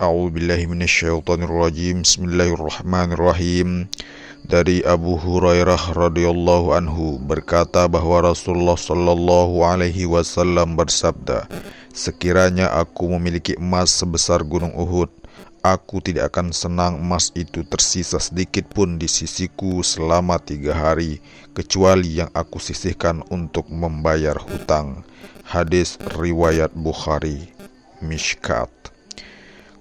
A'udzubillahi minasyaitonirrajim. Bismillahirrahmanirrahim. Dari Abu Hurairah radhiyallahu anhu berkata bahwa Rasulullah sallallahu alaihi wasallam bersabda, "Sekiranya aku memiliki emas sebesar gunung Uhud, aku tidak akan senang emas itu tersisa sedikit pun di sisiku selama 3 hari, kecuali yang aku sisihkan untuk membayar hutang." Hadis riwayat Bukhari. Mishkat.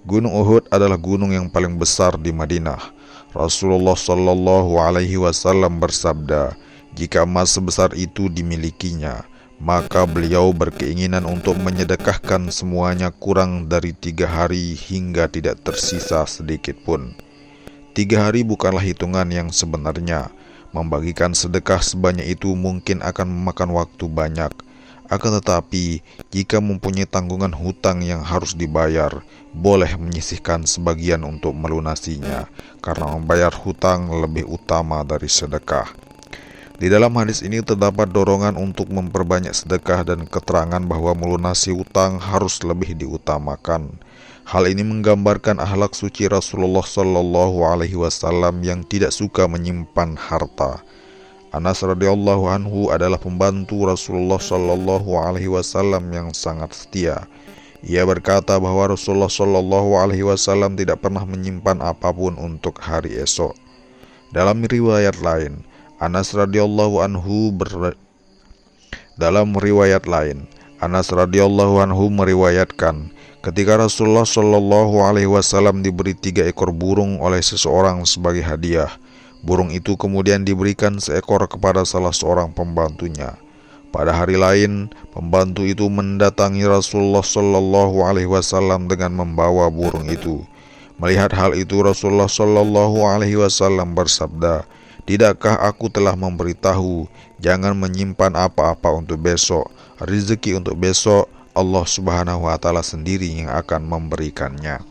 Gunung Uhud adalah gunung yang paling besar di Madinah. Rasulullah sallallahu alaihi wasallam bersabda, jika emas sebesar itu dimilikinya, maka beliau berkeinginan untuk menyedekahkan semuanya kurang dari 3 hari hingga tidak tersisa sedikit pun. 3 hari bukanlah hitungan yang sebenarnya. Membagikan sedekah sebanyak itu mungkin akan memakan waktu banyak. Akan tetapi, jika mempunyai tanggungan hutang yang harus dibayar, boleh menyisihkan sebagian untuk melunasinya, karena membayar hutang lebih utama dari sedekah. Di dalam hadis ini terdapat dorongan untuk memperbanyak sedekah dan keterangan bahwa melunasi hutang harus lebih diutamakan. Hal ini menggambarkan akhlak suci Rasulullah Sallallahu Alaihi Wasallam yang tidak suka menyimpan harta. Anas radhiyallahu anhu adalah pembantu Rasulullah Sallallahu Alaihi Wasallam yang sangat setia. Ia berkata bahwa Rasulullah Sallallahu Alaihi Wasallam tidak pernah menyimpan apapun untuk hari esok. Dalam riwayat lain, Anas radhiyallahu anhu meriwayatkan, ketika Rasulullah Sallallahu Alaihi Wasallam diberi 3 ekor burung oleh seseorang sebagai hadiah. Burung itu kemudian diberikan seekor kepada salah seorang pembantunya. Pada hari lain, pembantu itu mendatangi Rasulullah Sallallahu Alaihi Wasallam dengan membawa burung itu. Melihat hal itu, Rasulullah Sallallahu Alaihi Wasallam bersabda, "Tidakkah aku telah memberitahu, jangan menyimpan apa-apa untuk besok. Rezeki untuk besok, Allah Subhanahu wa Ta'ala sendiri yang akan memberikannya."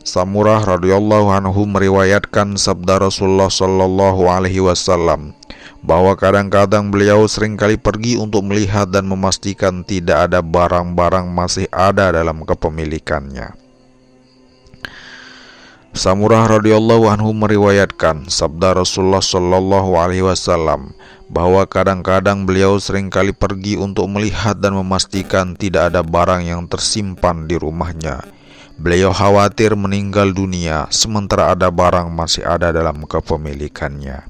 Samurah radhiyallahu anhu meriwayatkan sabda Rasulullah sallallahu alaihi wasallam bahwa kadang-kadang beliau seringkali pergi untuk melihat dan memastikan tidak ada barang-barang masih ada dalam kepemilikannya. Samurah radhiyallahu anhu meriwayatkan sabda Rasulullah sallallahu alaihi wasallam bahwa kadang-kadang beliau seringkali pergi untuk melihat dan memastikan tidak ada barang yang tersimpan di rumahnya. Beliau khawatir meninggal dunia sementara ada barang masih ada dalam kepemilikannya.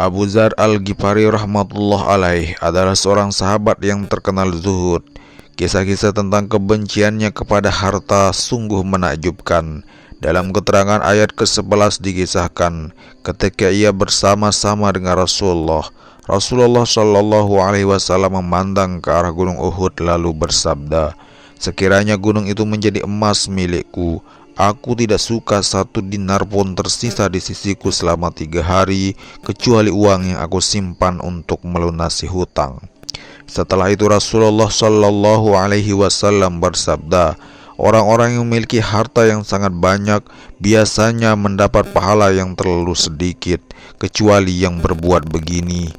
Abu Dzar Al-Ghifari rahmatullah alaih adalah seorang sahabat yang terkenal zuhud. Kisah-kisah tentang kebenciannya kepada harta sungguh menakjubkan. Dalam keterangan ayat ke-11 dikisahkan, ketika ia bersama-sama dengan Rasulullah Sallallahu Alaihi Wasallam memandang ke arah gunung Uhud lalu bersabda, "Sekiranya gunung itu menjadi emas milikku, aku tidak suka 1 dinar pun tersisa di sisiku selama 3 hari, kecuali uang yang aku simpan untuk melunasi hutang." Setelah itu Rasulullah Sallallahu Alaihi Wasallam bersabda, "Orang-orang yang memiliki harta yang sangat banyak biasanya mendapat pahala yang terlalu sedikit, kecuali yang berbuat begini.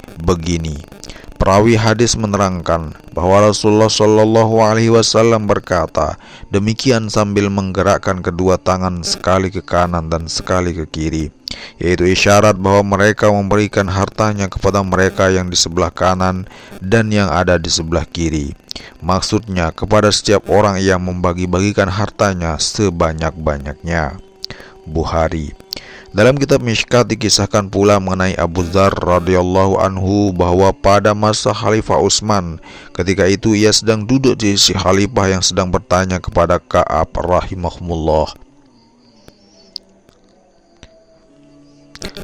Perawi hadis menerangkan bahwa Rasulullah Shallallahu Alaihi Wasallam berkata demikian sambil menggerakkan kedua tangan sekali ke kanan dan sekali ke kiri, yaitu isyarat bahwa mereka memberikan hartanya kepada mereka yang di sebelah kanan dan yang ada di sebelah kiri. Maksudnya kepada setiap orang yang membagi-bagikan hartanya sebanyak-banyaknya. Bukhari. Dalam kitab Mishkat dikisahkan pula mengenai Abu Dzar radhiyallahu anhu bahwa pada masa Khalifah Utsman, ketika itu ia sedang duduk di sisi khalifah yang sedang bertanya kepada Ka'ab rahimahumullah.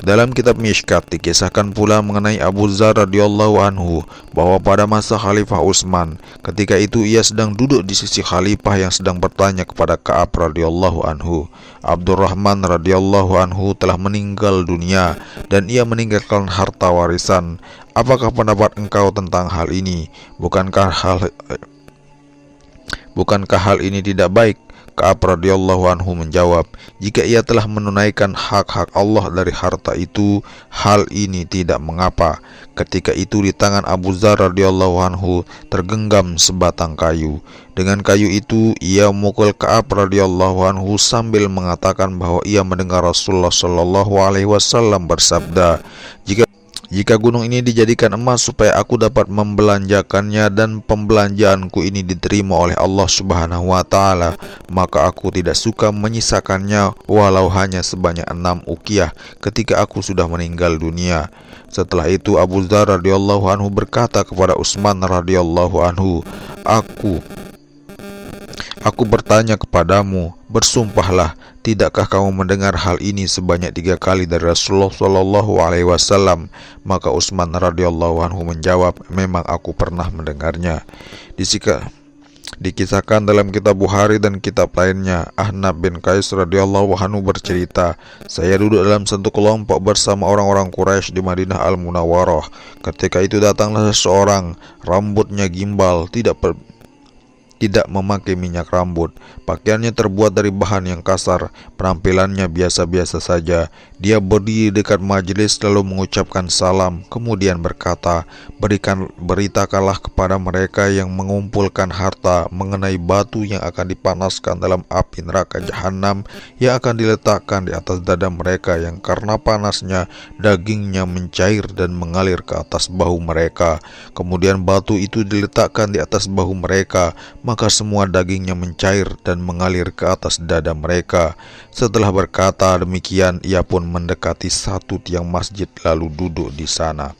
Dalam kitab Mishkat dikisahkan pula mengenai Abu Dzar radhiyallahu anhu bahwa pada masa Khalifah Utsman, ketika itu ia sedang duduk di sisi khalifah yang sedang bertanya kepada Ka'ab radhiyallahu anhu. Abdurrahman radhiyallahu anhu telah meninggal dunia dan ia meninggalkan harta warisan. Apakah pendapat engkau tentang hal ini? Bukankah hal ini tidak baik? Ka'ab radhiyallahu anhu menjawab, jika ia telah menunaikan hak-hak Allah dari harta itu, hal ini tidak mengapa. Ketika itu di tangan Abu Dzar radhiyallahu anhu tergenggam sebatang kayu. Dengan kayu itu ia memukul Ka'ab radhiyallahu anhu sambil mengatakan bahwa ia mendengar Rasulullah shallallahu alaihi wasallam bersabda, jika gunung ini dijadikan emas supaya aku dapat membelanjakannya dan pembelanjaanku ini diterima oleh Allah Subhanahu wa taala, maka aku tidak suka menyisakannya walau hanya sebanyak 6 uqiyah ketika aku sudah meninggal dunia. Setelah itu Abu Dzar radhiyallahu anhu berkata kepada Utsman radhiyallahu anhu, Aku bertanya kepadamu, bersumpahlah, tidakkah kamu mendengar hal ini sebanyak 3 kali dari Rasulullah Shallallahu Alaihi Wasallam? Maka Utsman radhiyallahu anhu menjawab, memang aku pernah mendengarnya. Dikisahkan dalam kitab Bukhari dan kitab lainnya, Ahnaf bin Qais radhiyallahu anhu bercerita, saya duduk dalam satu kelompok bersama orang-orang Quraisy di Madinah Al-Munawwarah. Ketika itu datanglah seseorang, rambutnya gimbal, tidak memakai minyak rambut, pakaiannya terbuat dari bahan yang kasar, penampilannya biasa-biasa saja. Dia berdiri dekat majelis lalu mengucapkan salam, kemudian berkata, beritakanlah kepada mereka yang mengumpulkan harta mengenai batu yang akan dipanaskan dalam api neraka jahanam yang akan diletakkan di atas dada mereka, yang karena panasnya dagingnya mencair dan mengalir ke atas bahu mereka. Kemudian batu itu diletakkan di atas bahu mereka, maka semua dagingnya mencair dan mengalir ke atas dada mereka. Setelah berkata demikian, ia pun mendekati satu tiang masjid lalu duduk di sana.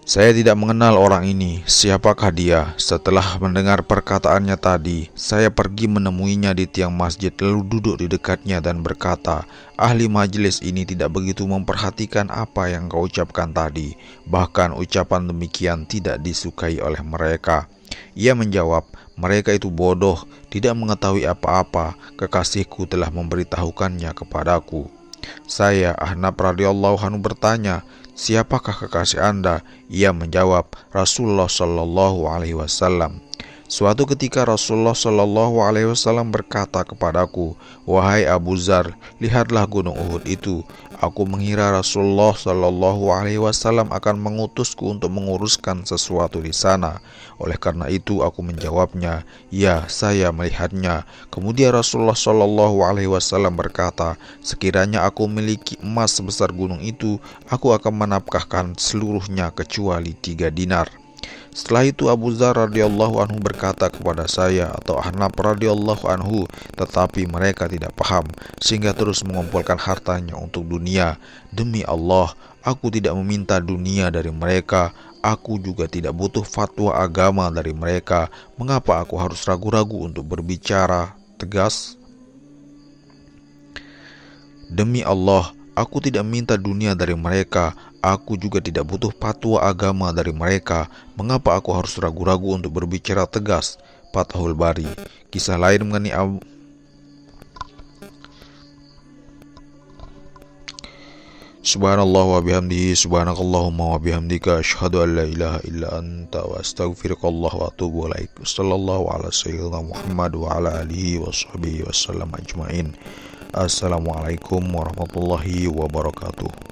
Saya tidak mengenal orang ini, siapakah dia? Setelah mendengar perkataannya tadi, saya pergi menemuinya di tiang masjid lalu duduk di dekatnya dan berkata, ahli majelis ini tidak begitu memperhatikan apa yang kau ucapkan tadi. Bahkan ucapan demikian tidak disukai oleh mereka. Ia menjawab, mereka itu bodoh, tidak mengetahui apa-apa, kekasihku telah memberitahukannya kepadaku. Saya, Ahnaf radhiyallahu anhu bertanya, siapakah kekasih Anda? Ia menjawab, Rasulullah Shallallahu Alaihi Wasallam. Suatu ketika Rasulullah Shallallahu Alaihi Wasallam berkata kepadaku, wahai Abu Dzar, lihatlah gunung Uhud itu. Aku mengira Rasulullah Shallallahu Alaihi Wasallam akan mengutusku untuk menguruskan sesuatu di sana. Oleh karena itu aku menjawabnya, ya, saya melihatnya. Kemudian Rasulullah Shallallahu Alaihi Wasallam berkata, sekiranya aku memiliki emas sebesar gunung itu, aku akan menafkahkan seluruhnya kecuali 3 dinar. Setelah itu Abu Dzar radhiyallahu anhu berkata kepada saya atau Ahnaf radhiyallahu anhu, tetapi mereka tidak paham sehingga terus mengumpulkan hartanya untuk dunia. Demi Allah, aku tidak meminta dunia dari mereka. Aku juga tidak butuh fatwa agama dari mereka. Mengapa aku harus ragu-ragu untuk berbicara tegas? Demi Allah, aku tidak minta dunia dari mereka. Aku juga tidak butuh fatwa agama dari mereka. Mengapa aku harus ragu-ragu untuk berbicara tegas? Fathul Bari. Kisah lain mengenai Subhanallah wa bihamdihi, subhanakallahumma wa bihamdika, asyhadu an la ilaha illa anta wa astaghfirukallah wa atubu ilaik. Sallallahu ala sayyidina Muhammad wa ala alihi wa sahbihi wasallam ajmain. Assalamualaikum warahmatullahi wabarakatuh.